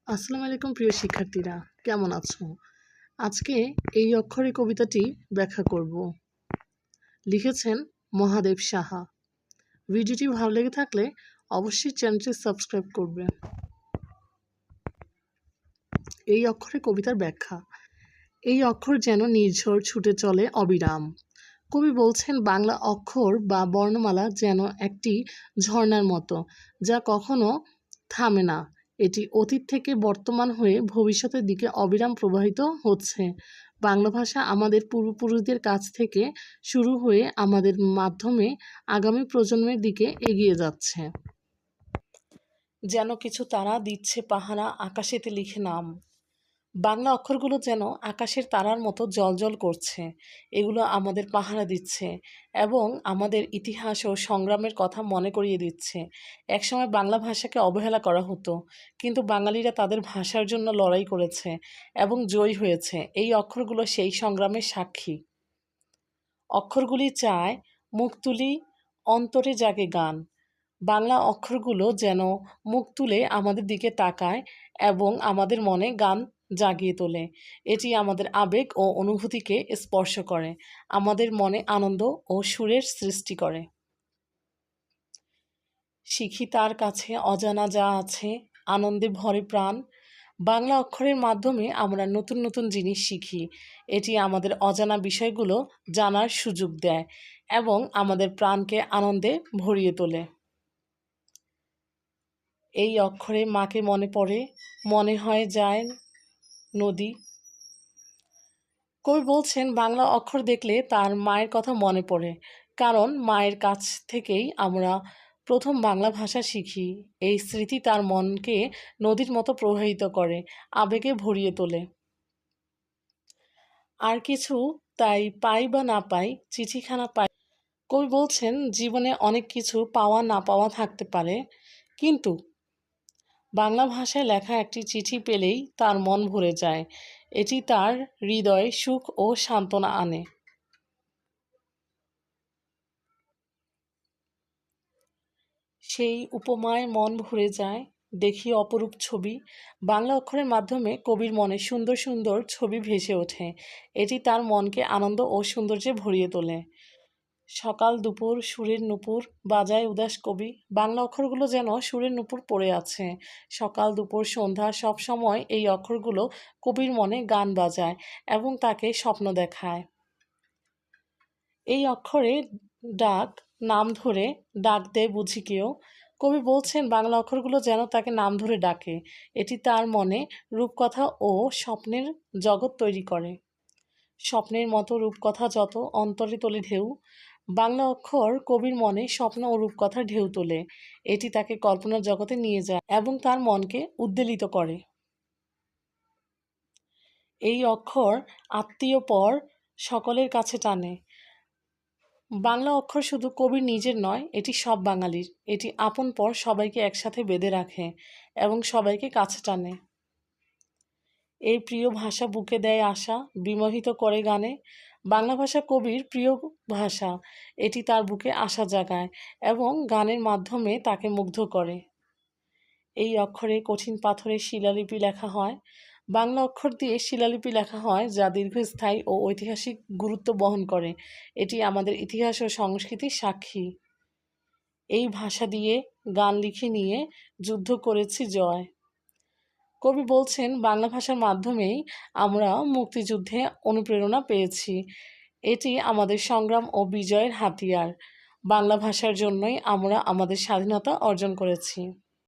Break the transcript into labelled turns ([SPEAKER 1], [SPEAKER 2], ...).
[SPEAKER 1] আসসালামু আলাইকুম প্রিয় শিক্ষার্থীরা, কেমন আছো? আজকে এই অক্ষরে কবিতাটি ব্যাখ্যা করব। লিখেছেন মহাদেব সাহা। ভিডিওটি ভালো লেগে থাকলে অবশ্যই চ্যানেলটি সাবস্ক্রাইব করবে। এই অক্ষরে কবিতার ব্যাখ্যা। এই অক্ষর যেন নির্ঝর ছুটে চলে অবিরাম। কবি বলছেন বাংলা অক্ষর বা বর্ণমালা যেন একটি ঝর্ণার মতো, যা কখনো থামে না। এটি অতীত থেকে বর্তমান হয়ে ভবিষ্যতের দিকে অবিরাম প্রবাহিত হচ্ছে। বাংলা ভাষা আমাদের পূর্বপুরুষদের কাছ থেকে শুরু হয়ে আমাদের মাধ্যমে আগামী প্রজন্মের দিকে এগিয়ে যাচ্ছে। যেন কিছু তারা দিচ্ছে পাহারা, আকাশেতে লিখে নাম। বাংলা অক্ষরগুলো যেন আকাশের তারার মতো জ্বলজ্বল করছে। এগুলো আমাদের পাহারা দিচ্ছে এবং আমাদের ইতিহাস ও সংগ্রামের কথা মনে করিয়ে দিচ্ছে। একসময় বাংলা ভাষাকে অবহেলা করা হতো, কিন্তু বাঙালিরা তাদের ভাষার জন্য লড়াই করেছে এবং জয়ী হয়েছে। এই অক্ষরগুলো সেই সংগ্রামের সাক্ষী। অক্ষরগুলি চায় মুখ তুলি, অন্তরে জাগে গান। বাংলা অক্ষরগুলো যেন মুখ তুলে আমাদের দিকে তাকায় এবং আমাদের মনে গান জাগিয়ে তোলে। এটি আমাদের আবেগ ও অনুভূতিকে স্পর্শ করে, আমাদের মনে আনন্দ ও সুরের সৃষ্টি করে। শিখি তার কাছে অজানা যা আছে, আনন্দে ভরে প্রাণ। বাংলা অক্ষরের মাধ্যমে আমরা নতুন নতুন জিনিস শিখি। এটি আমাদের অজানা বিষয়গুলো জানার সুযোগ দেয় এবং আমাদের প্রাণকে আনন্দে ভরিয়ে তোলে। এই অক্ষরে মাকে মনে পড়ে, মনে হয় যায় নদী। কবি বলছেন বাংলা অক্ষর দেখলে তার মায়ের কথা মনে পড়ে, কারণ মায়ের কাছ থেকেই আমরা প্রথম বাংলা ভাষা শিখি। এই স্মৃতি তার মনকে নদীর মতো প্রবাহিত করে, আবেগে ভরিয়ে তোলে। আর কিছু তাই পাই বা না পাই, চিঠিখানা পাই। কবি বলছেন জীবনে অনেক কিছু পাওয়া না পাওয়া থাকতে পারে, কিন্তু বাংলা ভাষায় লেখা একটি চিঠি পেলেই তার মন ভরে যায়। এটি তার হৃদয়ে সুখ ও সান্ত্বনা আনে। সেই উপমায় মন ভরে যায়, দেখি অপরূপ ছবি। বাংলা অক্ষরের মাধ্যমে কবির মনে সুন্দর সুন্দর ছবি ভেসে ওঠে। এটি তার মনকে আনন্দ ও সৌন্দর্যে ভরিয়ে তোলে। সকাল দুপুর সুরের নূপুর বাজায় উদাস কবি। বাংলা অক্ষরগুলো যেন সুরের নূপুর পড়ে আছে। সকাল দুপুর সন্ধ্যা সব সময় এই অক্ষরগুলো কবির মনে গান বাজায় এবং তাকে স্বপ্ন দেখায়। এই অক্ষরে ডাক নাম ধরে ডাক দেয় বুঝি কেউ। কবি বলছেন বাংলা অক্ষরগুলো যেন তাকে নাম ধরে ডাকে। এটি তার মনে রূপকথা ও স্বপ্নের জগৎ তৈরি করে। স্বপ্নের মতো রূপকথা যত অন্তরে তোলে ঢেউ। বাংলা অক্ষর কবির মনে স্বপ্ন ও রূপকথার ঢেউ তোলে। এটি তাকে কল্পনার জগতে নিয়ে যায় এবং তার মনকে উদ্বেলিত করে। এই অক্ষর আত্মীয় পর সকলের কাছে টানে। বাংলা অক্ষর শুধু কবির নিজের নয়, এটি সব বাঙালির। এটি আপন পর সবাইকে একসাথে বেঁধে রাখে এবং সবাইকে কাছে টানে। এই প্রিয় ভাষা বুকে দেয় আশা, বিমোহিত করে গানে। বাংলা ভাষা কবির প্রিয় ভাষা। এটি তার বুকে আশা জাগায় এবং গানের মাধ্যমে তাকে মুগ্ধ করে। এই অক্ষরে কঠিন পাথরে শিলালিপি লেখা হয়। বাংলা অক্ষর দিয়ে শিলালিপি লেখা হয়, যা দীর্ঘস্থায়ী ও ঐতিহাসিক গুরুত্ব বহন করে। এটি আমাদের ইতিহাস ও সংস্কৃতির সাক্ষী। এই ভাষা দিয়ে গান লিখে নিয়ে যুদ্ধ করেছি জয়। কবি বলছেন বাংলা ভাষার মাধ্যমেই আমরা মুক্তিযুদ্ধে অনুপ্রেরণা পেয়েছি। এটি আমাদের সংগ্রাম ও বিজয়ের হাতিয়ার। বাংলা ভাষার জন্যই আমরা আমাদের স্বাধীনতা অর্জন করেছি।